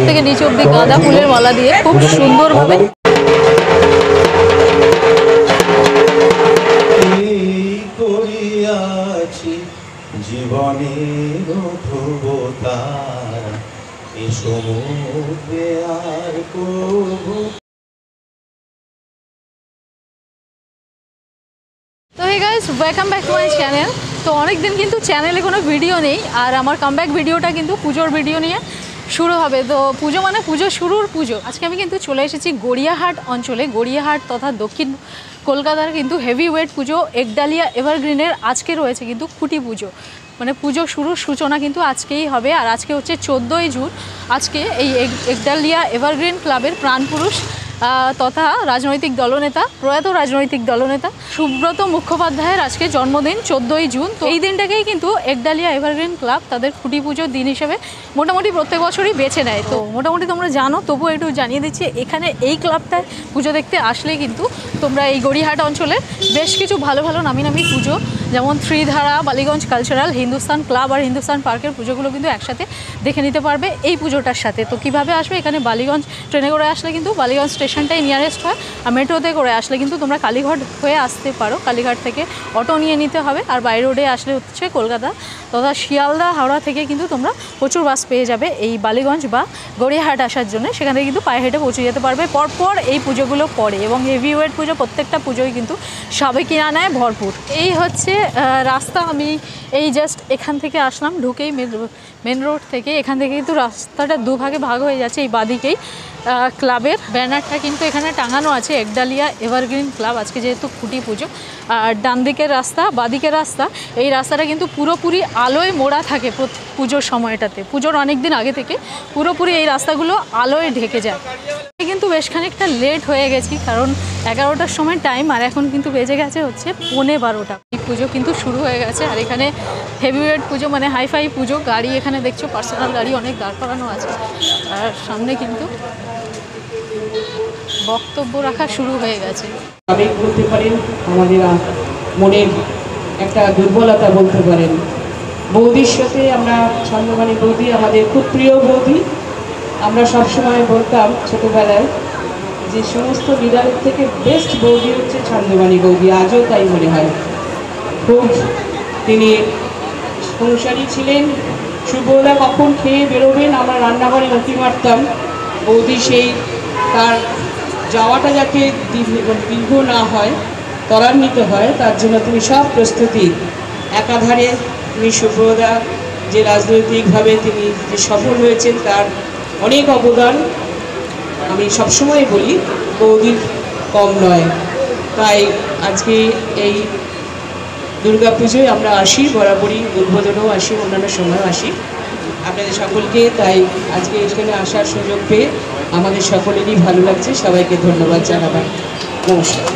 থেকে নিচে অব্দি গাঁদা ফুলের মালা দিয়ে খুব সুন্দরভাবে জীবনের ধ্রুবতারা এ সমুদ্রে আর প্রভু। তো hey guys, welcome back to my channel. তো অনেক দিন কিন্তু চ্যানেলে কোনো ভিডিও নেই, আর আমার কামব্যাক ভিডিওটা কিন্তু পুজোর ভিডিও নিয়ে শুরু হবে। তো পুজো মানে পুজো শুরুর পুজো। আজকে আমি কিন্তু চলে এসেছি গড়িয়াহাট অঞ্চলে। গড়িয়াহাট তথা দক্ষিণ কলকাতার কিন্তু হেভি ওয়েট পুজো একডালিয়া এভারগ্রিনের আজকে রয়েছে কিন্তু খুঁটি পুজো। মানে পুজো শুরুর সূচনা কিন্তু আজকেই হবে। আর আজকে হচ্ছে 14ই জুন। আজকে এই একডালিয়া এভারগ্রিন ক্লাবের প্রাণপুরুষ তথা রাজনৈতিক দলনেতা, প্রয়াত রাজনৈতিক দলনেতা সুব্রত মুখোপাধ্যায়ের আজকে জন্মদিন 14ই জুন। তো এই দিনটাকেই কিন্তু একডালিয়া এভারগ্রিন ক্লাব তাদের খুঁটি পুজোর দিন হিসেবে মোটামুটি প্রত্যেক বছরই বেছে নেয়। তো মোটামুটি তোমরা জানো, তবুও একটু জানিয়ে দিচ্ছি, এখানে এই ক্লাবটায় পুজো দেখতে আসলে কিন্তু তোমরা এই গড়িয়াহাট অঞ্চলে বেশ কিছু ভালো ভালো নামি নামি পুজো, যেমন ত্রিধারা, বালিগঞ্জ কালচারাল, হিন্দুস্তান ক্লাব আর হিন্দুস্তান পার্কের পুজোগুলো কিন্তু একসাথে দেখে নিতে পারবে এই পুজোটার সাথে। তো কীভাবে আসবে? এখানে বালিগঞ্জ ট্রেনে করে আসলে কিন্তু বালিগঞ্জ স্টেশনটাই নিয়ারেস্ট হয়, আর মেট্রোতে করে আসলে কিন্তু তোমরা কালীঘাট হয়ে আসতে পারো। কালীঘাট থেকে অটো নিয়ে নিতে হবে। আর বাই রোডে আসলে হচ্ছে কলকাতা তথা শিয়ালদা, হাওড়া থেকে কিন্তু তোমরা প্রচুর বাস পেয়ে যাবে এই বালিগঞ্জ বা গড়িয়াহাট আসার জন্য। সেখান থেকে কিন্তু পায়ে হেঁটে পৌঁছে যেতে পারবে। পরপর এই পুজোগুলো পড়ে এবং হেভি ওয়েট পুজো, প্রত্যেকটা পুজোই কিন্তু সাবেকিয়ানায় ভরপুর। এই হচ্ছে রাস্তা। আমি এই জাস্ট এখান থেকে আসলাম, ঢুকেই মেন রোড থেকে। এখান থেকে কিন্তু রাস্তাটা দুভাগে ভাগ হয়ে যাচ্ছে। এই বাদিকেই ক্লাবের ব্যানারটা কিন্তু এখানে টাঙানো আছে, একডালিয়া এভারগ্রিন ক্লাব আজকে যেহেতু খুঁটি পুজো। আর ডান দিকের রাস্তা, বাদিকের রাস্তা, এই রাস্তাটা কিন্তু পুরোপুরি আলোয় মোড়া থাকে পুজোর সময়টাতে। পুজোর অনেক দিন আগে থেকে পুরোপুরি এই রাস্তাগুলো আলোয় ঢেকে যায়। কিন্তু বেশ খানিকটা লেট হয়ে গেছি, কারণ 11টার সময় টাইম, আর এখন কিন্তু বেজে গেছে হচ্ছে 11:15। এই পুজো কিন্তু শুরু হয়ে গেছে। আর এখানে হেভিওয়েট পুজো মানে হাইফাই পুজো। গাড়ি এখানে দেখছো, পার্সোনাল গাড়ি অনেক দাঁড় করানো আছে। আর সামনে কিন্তু বক্তব্য রাখা শুরু হয়ে গেছে। আবেগ বলতে পারেন, আমাদের মনের একটা দুর্বলতা বলতে পারেন। বৌদির সাথে আমরা ছন্দমানি বৌদি আমাদের খুব প্রিয় বৌদি। আমরা সবসময় বলতাম ছোটোবেলায় যে সমস্ত লিডারের থেকে বেস্ট বৌদি হচ্ছে ছন্দমানি বৌদি। আজও তাই মনে হয়। খুব তিনি সংসারী ছিলেন। সুব্রতদা কখন খেয়ে বেরোবেন আমরা রান্নাঘরে উঁকি মারতাম। বৌদি সেই তার যাওয়াটা যাতে দীর্ঘ না হয়, ত্বরান্বিত হয়, তার জন্য তিনি সব প্রস্তুতি। একাধারে তিনি সুব্রতদা যে রাজনৈতিকভাবে তিনি যে সফল হয়েছেন তার অনেক অবদান আমি সবসময় বলি বৌদির কম নয়। তাই আজকে এই দুর্গা পুজোয় আমরা আসি, বরাবরই উদ্বোধনেও আসি, অন্যান্য সময়ও আসি আপনাদের সকলকে। তাই আজকে এখানে আসার সুযোগ পেয়ে আমাদের সকলেরই ভালো লাগছে। সবাইকে ধন্যবাদ জানাবার। নমস্কার।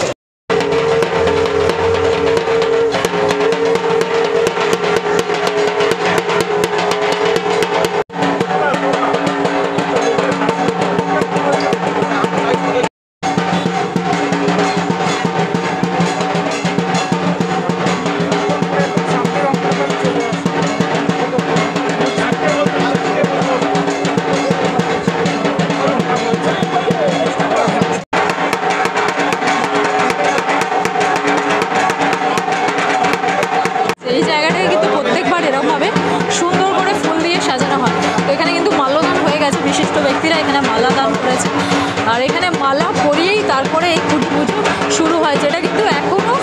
আর এখানে মালা পরিয়েই তারপরে এই খুঁটি পুজো শুরু হয়, যেটা কিন্তু এখনও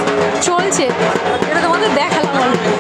চলছে। এটা তোমাদের দেখালাম অলরেডি।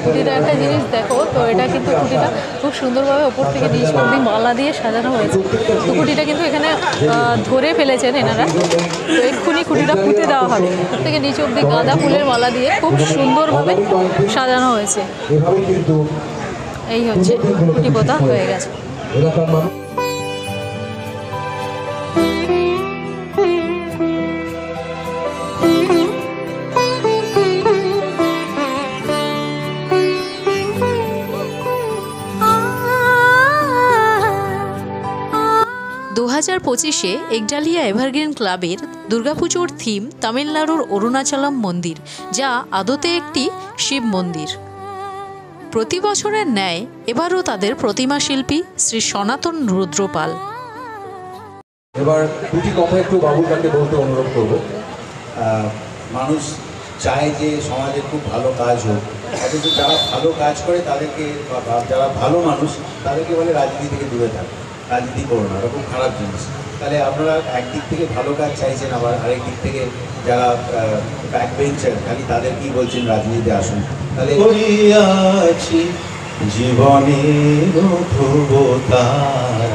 খুঁটিটা একটা জিনিস দেখো, তো এটা কিন্তু খুঁটিটা খুব সুন্দরভাবে ওপর থেকে নিচ অব্দি মালা দিয়ে সাজানো হয়েছে। তো খুঁটিটা কিন্তু এখানে ধরে ফেলেছেন এনারা, তো এক্ষুনি খুঁটিটা পুঁতে দেওয়া হবে। ওপর থেকে নিচ অব্দি গাঁদা ফুলের মালা দিয়ে খুব সুন্দরভাবে সাজানো হয়েছে। এই হচ্ছে খুঁটি পোতা হয়ে গেছে। 2025-এ একডালিয়া এভারগ্রিন ক্লাবের দুর্গাপুজোর থিম তামিলনাড়ুর অরুণাচলম মন্দির, যা আদতে একটি শিব মন্দির। প্রতি বছরের ন্যায় এবারও তাদের প্রতিমা শিল্পী শ্রী সনাতন রুদ্রপাল। এবার দুটি কথা একটু বাবুর কাছে বলতে অনুরোধ করব। মানুষ চায় যে সমাজে খুব ভালো কাজ হোক, অথচ যারা ভালো কাজ করে তাদেরকে, যারা ভালো মানুষ তাদেরকে বলে রাজনীতি থেকে দূরে থাকে, রাজনীতি করো না, ওটা খুব খারাপ জিনিস। তাহলে আপনারা একদিক থেকে ভালো কাজ চাইছেন, আবার আরেক দিক থেকে যারা ব্যাক বেঞ্চার খালি তাদের কি বলছেন রাজনীতিতে আসুন। তাহলে করিয়াছি জীবনের ধ্রুবতারা,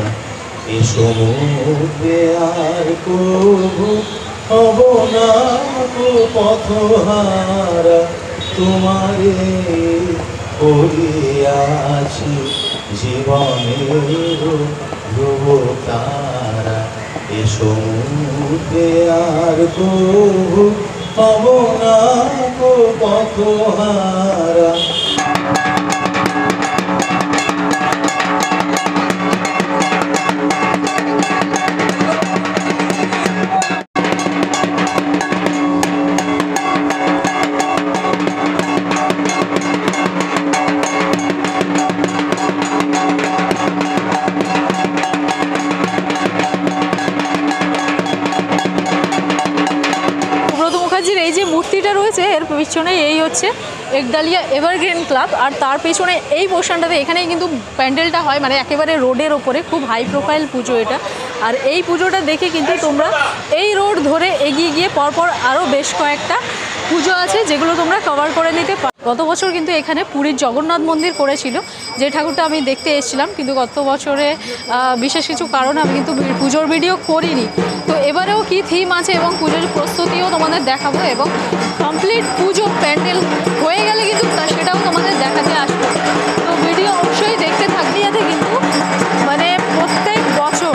এ সমুদ্রে আর কবু হব না পথহারা, তোমারে করিয়াছি জীবনের ধ্রুবতারা, এ সমুদ্রে আর কবু হব না পথহারা। এই যে মূর্তিটা রয়েছে এর পিছনে এই হচ্ছে একডালিয়া এভারগ্রিন ক্লাব, আর তার পেছনে এই পোর্শনটাতে এখানেই কিন্তু প্যান্ডেলটা হয়, মানে একেবারে রোডের ওপরে খুব হাই প্রোফাইল পুজো এটা। আর এই পুজোটা দেখে কিন্তু তোমরা এই রোড ধরে এগিয়ে গিয়ে পরপর আরও বেশ কয়েকটা পুজো আছে যেগুলো তোমরা কভার করে নিতে পারো। গত বছর কিন্তু এখানে পুরীর জগন্নাথ মন্দির করেছিল, যে ঠাকুরটা আমি দেখতে এসেছিলাম, কিন্তু গত বছরে বিশেষ কিছু কারণে আমি কিন্তু পুজোর ভিডিও করিনি। তো এবারেও কি থিম আছে এবং পুজোর প্রস্তুতিও তোমাদের দেখাবো, এবং কমপ্লিট পুজো প্যান্ডেল হয়ে গেলে কিন্তু সেটাও তোমাদের দেখাতে আসবো। তো ভিডিও অবশ্যই দেখতে থাকতে যাতে কিন্তু মানে প্রত্যেক বছর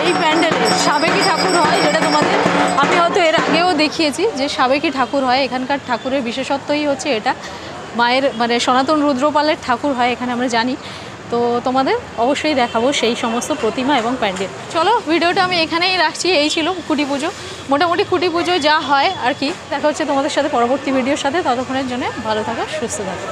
এই প্যান্ডেলে সাবেকি ঠাকুর হয়, যেটা তোমাদের আমি হয়তো এর আগেও দেখিয়েছি যে সাবেকি ঠাকুর হয়। এখানকার ঠাকুরের বিশেষত্বই হচ্ছে এটা, মায়ের মানে সনাতন রুদ্রপালের ঠাকুর হয় এখানে আমরা জানি। তো তোমাদের অবশ্যই দেখাবো সেই সমস্ত প্রতিমা এবং প্যান্ডেল। চলো ভিডিওটা আমি এখানেই রাখছি। এই ছিল খুঁটি পুজো, মোটামুটি খুঁটি পুজো যা হয় আর কি। দেখা হচ্ছে তোমাদের সাথে পরবর্তী ভিডিওর সাথে, ততক্ষণের জন্য ভালো থাকো, সুস্থ থাকো।